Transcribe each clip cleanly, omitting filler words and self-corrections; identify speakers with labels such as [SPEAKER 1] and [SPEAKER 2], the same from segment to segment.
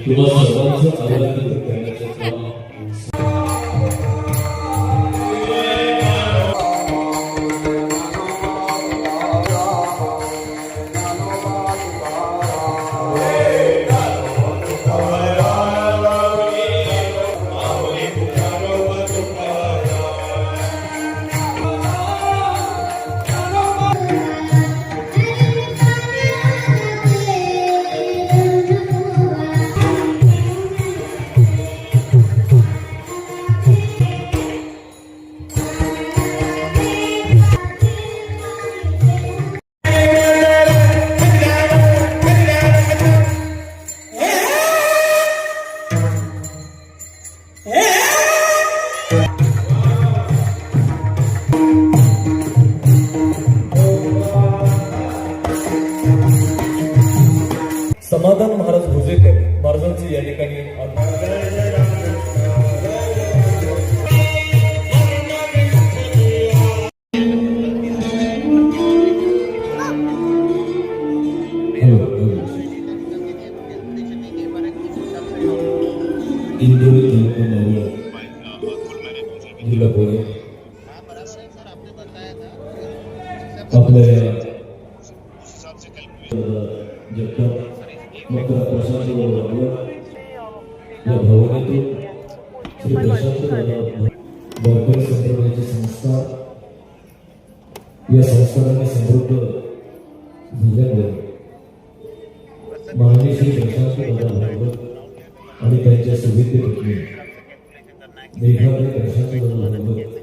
[SPEAKER 1] तुम्हा सर्वांचं आराधन करण्याचं काम समाधान महाराज भुजेकर महाराजांचे या ठिकाणी आपल्या मकर प्रशांत या भवनातून श्री प्रशांत वारकरी संप्रदायाची संस्था या संस्थानाने समृद्ध झाल्यामुळे माननीय श्री प्रशांत भागवत आणि त्यांच्या सुविधे पत्नी मेघालय प्रशांत भागवत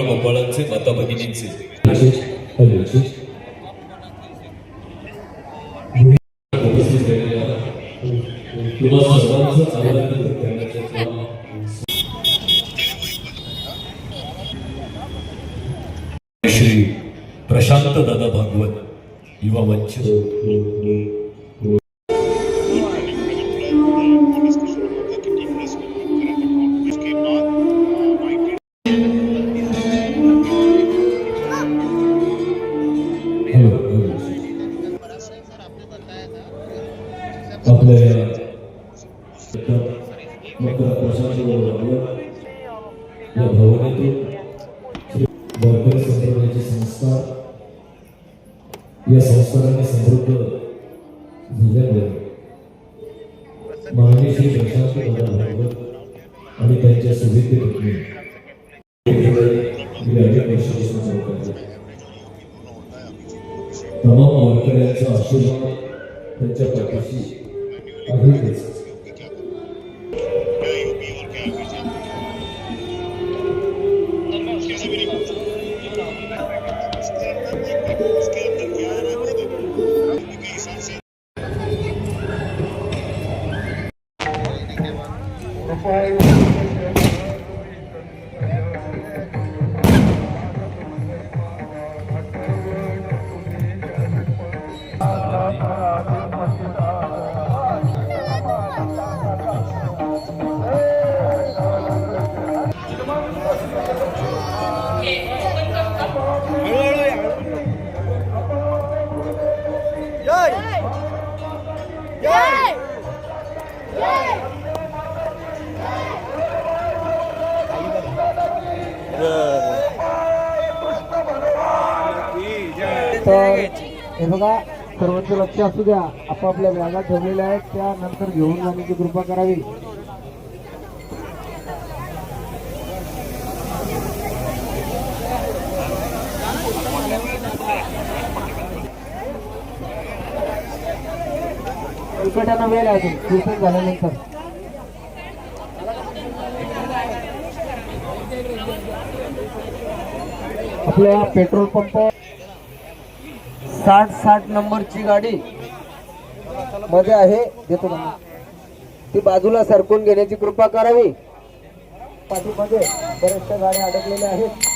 [SPEAKER 1] गोपाळांचे माता भगिनींचे उपस्थित तुम्हा सर्वांचं आराधन करण्याचं काम श्री प्रशांत दादा भागवत युवा मंच आपल्या मकर प्रशांत या भवनातून वारकरी संप्रदायाची संस्था या संस्थानाने समृद्ध झाल्यामुळे माननीय श्री प्रशांत भागवत आणि त्यांच्या सुविधे पत्नी तमाम वारकऱ्यांचा आशीर्वाद त्यांच्या पाठीशी आहेच.
[SPEAKER 2] तर हे बघा, सर्वांचं लक्ष असू द्या. आपापल्या बॅगा ठेवलेल्या आहेत, त्यानंतर घेऊन जाण्याची कृपा करावी. इकडे वेळ आहे अजून कीर्तन झाल्यानंतर. आपल्या पेट्रोल पंप 60 नंबरची गाडी मध्ये आहे, देतो ना ती बाजूला सरकून घेण्याची कृपा करावी. पाठीमध्ये बऱ्याचशा गाड्या अडकलेल्या आहेत.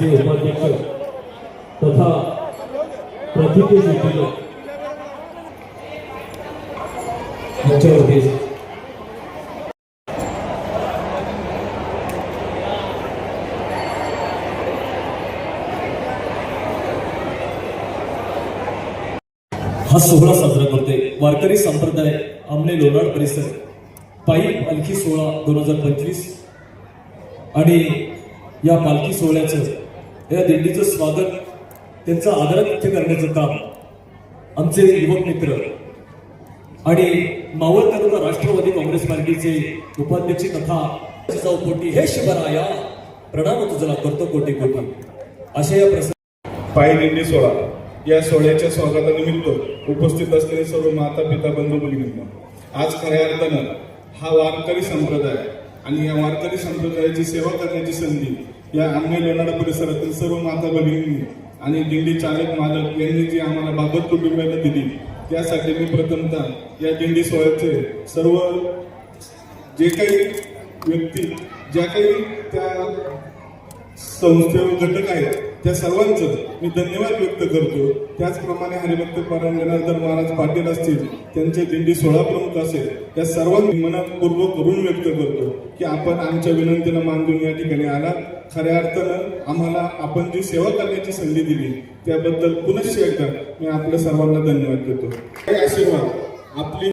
[SPEAKER 1] पार्टीचे उपाध्यक्ष तथा प्रतिके जोशील यांच्यावरती हा सोहळा साजरा करते वारकरी संप्रदाय आमने लोणाड परिसर पायी पालखी सोहळा 2025 आणि या पालखी सोहळ्याचं या दिंडीचं स्वागत त्यांचं आदरातिथ्य करण्याचं काम आमचे युवक मित्र आणि मावळ तालुका राष्ट्रवादी काँग्रेस पार्टीचे उपाध्यक्ष तथा चौकोटी हे शिवराया प्रणाम तुझला करतो कोटी कोटी अशा या प्रसंगी
[SPEAKER 3] पायी दिंडी सोहळा या सोहळ्याच्या स्वागतानिमित्त उपस्थित असलेले सर्व माता पिता बंधू भगिनींनो, आज खऱ्या अर्थानं हा वारकरी संप्रदाय आणि या वारकरी संप्रदायाची सेवा करण्याची संधी या आम्ही लोणाडा परिसरातील सर्व माता भगिनींनी आणि दिंडी चालक मालक यांनी जी आम्हाला बाबत कुटुंबियांना दिली त्यासाठी मी प्रथमतः या दिंडी सोहळ्याचे सर्व जे काही व्यक्ती ज्या काही त्या संस्थे घटक आहेत त्या सर्वांचं मी धन्यवाद व्यक्त करतो. त्याचप्रमाणे हरिभक्त परायण जनार्दन महाराज पाटील असतील, त्यांचे दिंडी सोहळा प्रमुख असेल, या सर्वांनी मनपूर्वक ऋण व्यक्त करतो की आपण आमच्या विनंतीला मान देऊन या ठिकाणी आला. खऱ्या अर्थानं आम्हाला आपण जी सेवा करण्याची संधी दिली त्याबद्दल पुनश्च एकदा मी आपल्या सर्वांना धन्यवाद देतो. हे आशीर्वाद आपली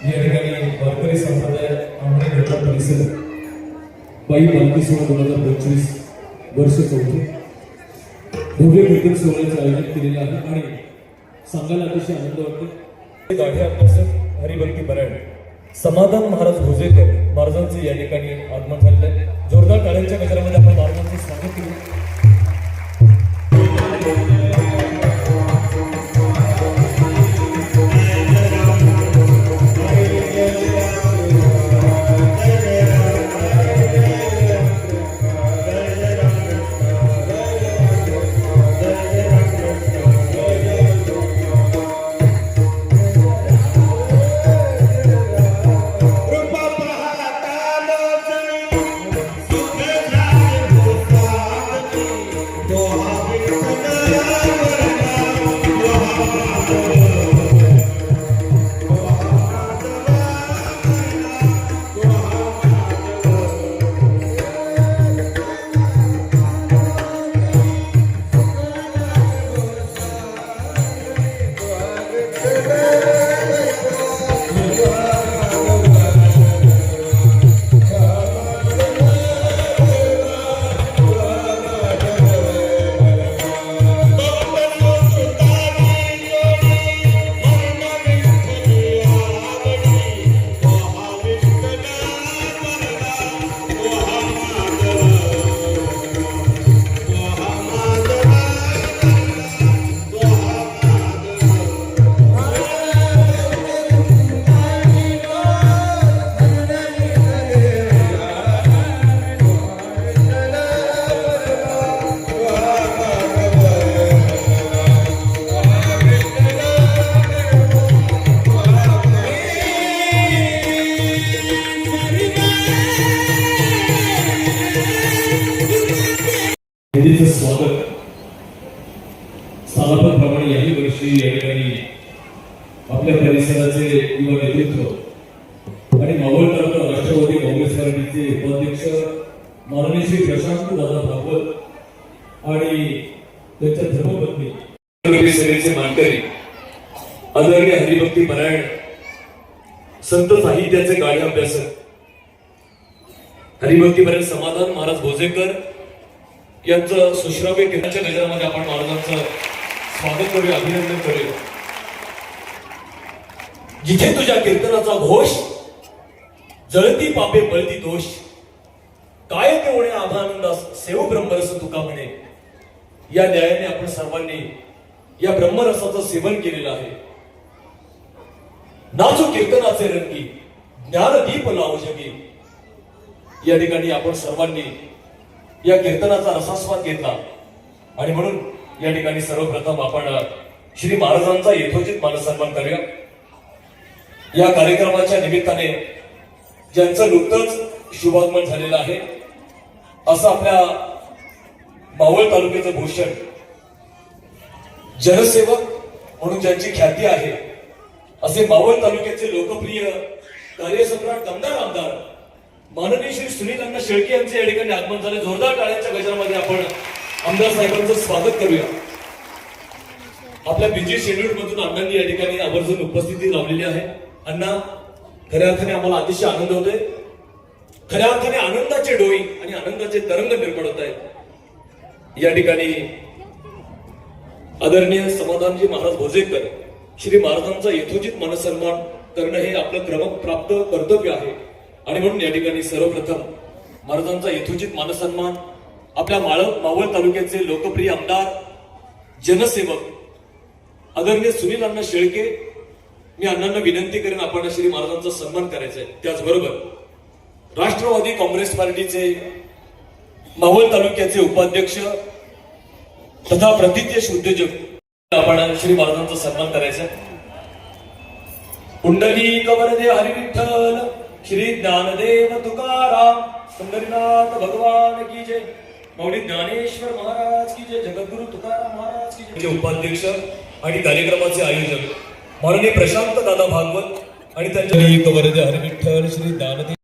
[SPEAKER 1] या ठिकाणी वारकरी संप्रदाय आमने लोणाळ परिसर पायी पालखी सोहळा 2025 वर्ष 4 भव्य कीर्तन सोहळ्याचे आयोजन केलेले आहे आणि सांगायला अतिशय आनंद वाटतो. गाढे अभ्यासक हरिभक्ती परायण समाधान महाराज भोजेकर महाराजांचे या ठिकाणी आगमन झालेलं आहे. जोरदार टाळ्यांच्या गजरामध्ये आपण महाराजांचे स्वागत केले. निधीचं स्वागत सालाप्रमाणे याही वर्षी या ठिकाणी आपल्या परिसराचे युवा नेतृत्व आणि मावळ तालुका राष्ट्रवादी काँग्रेस पार्टीचे उपाध्यक्ष माननीय श्री प्रशांत दादा भागवत आणि त्यांच्या धर्मपत्नी सेवेचे मानकरी आदरणीय हरिभक्ती परायण संत साहित्याचे गाढे अभ्यासक हरिभक्ती परायण समाधान महाराज भोजेकर यांचं सुश्राव्य कीर्तनाच्या गजरामध्ये आपण महाराजांचं स्वागत करूया, अभिनंदन करूया. जिथे तुझ्या कीर्तनाचा घोष जळती पापे पळती दोष काय तेवढे आभानंदास सेव ब्रह्मरस तुका म्हणे. या न्यायाने आपण सर्वांनी या ब्रह्मरसाचं सेवन केलेलं आहे. नाचो कीर्तनाचे रंगी ज्ञानदीप लावू जगी. या ठिकाणी आपण सर्वांनी या कीर्तनाचा रसास्वाद घेतला आणि म्हणून या ठिकाणी सर्वप्रथम आपण श्री महाराजांचा यथोचित मानसन्मान करूया. या कार्यक्रमाच्या निमित्ताने ज्यांचं नुकतंच शुभागमन झालेलं आहे असं आपल्या मावळ तालुक्याचं भूषण जनसेवक म्हणून ज्यांची ख्याती आहे असे मावळ तालुक्याचे लोकप्रिय कार्यसम्राट दमदार आमदार माननीय श्री सुनील अण्णा शेळके यांचे या ठिकाणी आगमन झाले. जोरदार टाळ्यांच्या गजरामध्ये आपण आमदार साहेबांचं स्वागत करूया. आपल्या बिझी शेड्यूल मधून अण्णांनी या ठिकाणी आवर्जून उपस्थिती लावलेली आहे. अण्णा, खऱ्या अर्थाने आम्हाला अतिशय आनंद होतोय. खऱ्या अर्थाने आनंदाचे डोई आणि आनंदाचे तरंग निर्माण होत आहेत. या ठिकाणी आदरणीय समाधानजी महाराज भोजेकर श्री महाराजांचा यथोचित मानसन्मान करणं हे आपलं क्रमप्राप्त कर्तव्य आहे आणि म्हणून या ठिकाणी सर्वप्रथम महाराजांचा यथोचित मानसन्मान आपल्या मावळ तालुक्याचे लोकप्रिय आमदार जनसेवक आदरणीय सुनील अण्णा शेळके, मी अण्णांना विनंती करेन आपण श्री महाराजांचा सन्मान करायचा आहे. त्याचबरोबर राष्ट्रवादी काँग्रेस पार्टीचे मावळ तालुक्याचे उपाध्यक्ष तथा प्रतिज्ञ उद्योजक आपण श्री महाराजांचा सन्मान करायचा आहे. कुंडली कवरदे हरी विठ्ठल श्री ज्ञानदेव तुकाराम पंढरीनाथ भगवान की जय. मौली ज्ञानेश्वर महाराज की जय. जगद्गुरु तुकाराम महाराज की जय. उपाध्यक्ष आणि कार्यक्रमाचे आयोजक माननीय प्रशांत दादा भागवत आणि त्यांच्या वरदे हरी विठ्ठल श्री ज्ञानदेव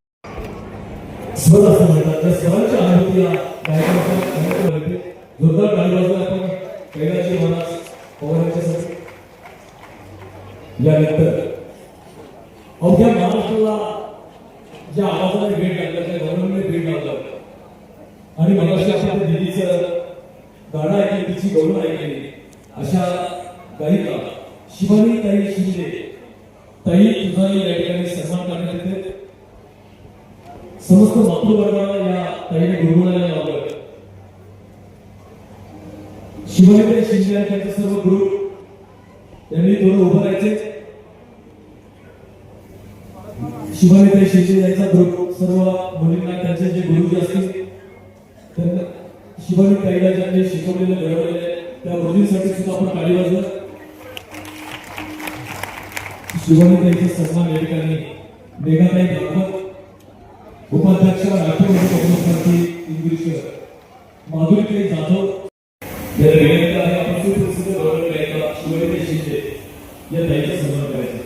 [SPEAKER 1] जोरदार टाळी वाजवा आपण कैलाशी महाराज पवारांच्यासाठी. यानंतर अवघ्या महाराष्ट्राला ज्या आवाजाने भेट लागलं त्या गौरवने भेट लागलं आणि मगाशी आपण त्या दिदीचं गाणं ऐकलं तिची गौरव ऐकली अशा गायिका शिवानी ताई शिंदे ताई तुझा या ठिकाणी सन्मान करण्यात येते. समस्त मातृवर्गाला या ताईने गुरुकुलाला लावलं. शिवानीताई शिंदे आणि त्यांचे सर्व गुरु यांनी थोडं उभं राहायचे. शिवानीताई शिंदे यांचा ग्रुप सर्व मुलींना त्यांचे जे गुरुजी असतील त्यांना शिवानीताईला ज्यांनी शिकवलेलं घडवलेलं त्या मुलींसाठी सुद्धा आपण ताली वाजवू. शिवानीताईचे सन्मान या ठिकाणी मेघाताई भागवत उपाध्यक्ष नाट्यमंडळ उपमुख्यमंत्री इंग्लिश माधुरीताई जाधव या निमित्त आहे आपण सुप्रसिद्ध गौरव गायिका शिवानीताई शिंदे या ताईचा सन्मान करायचा.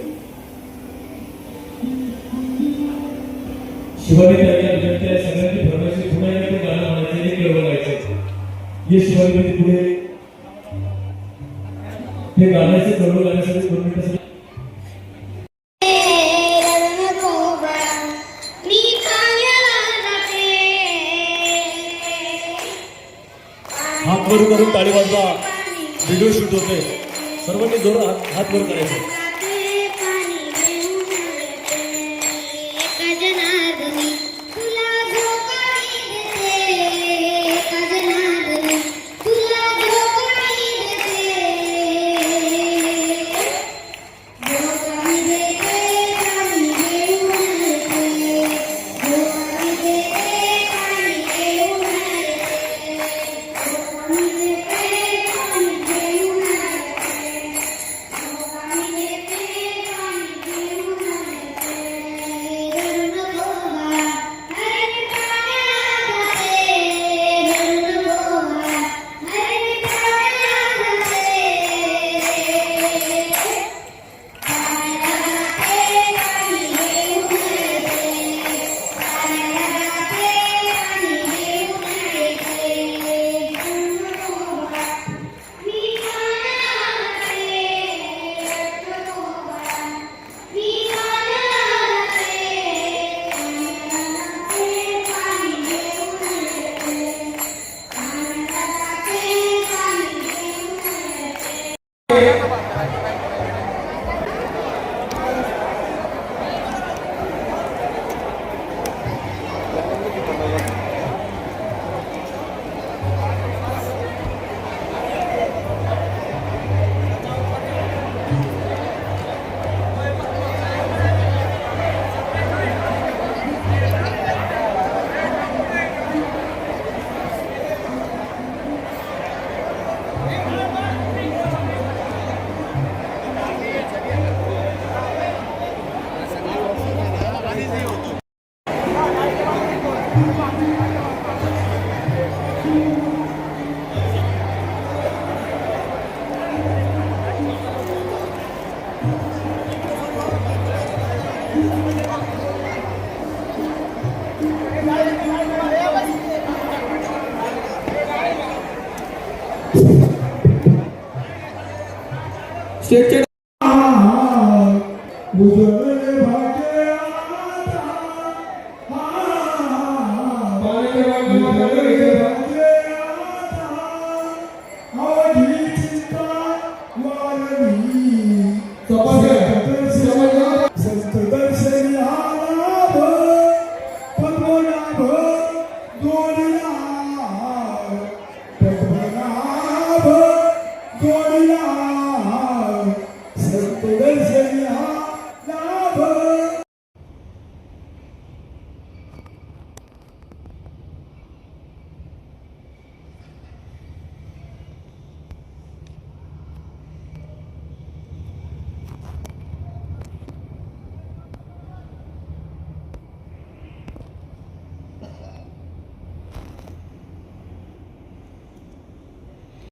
[SPEAKER 1] शिवानीताईला विनंती आहे सगळ्यांनी भरण्याची पुन्हा एकदा ते गाणं म्हणायचं एक गौरव गायचं. ये शिवानीताई पुढे हे गाण्याचे गौरव गाण्यासाठी 2 मिनिटासाठी हात वर करून ताली वाजवा. व्हिडिओ शूट होते. सर्वांनी जोरात हात वर करायचे.
[SPEAKER 2] स्टेजचे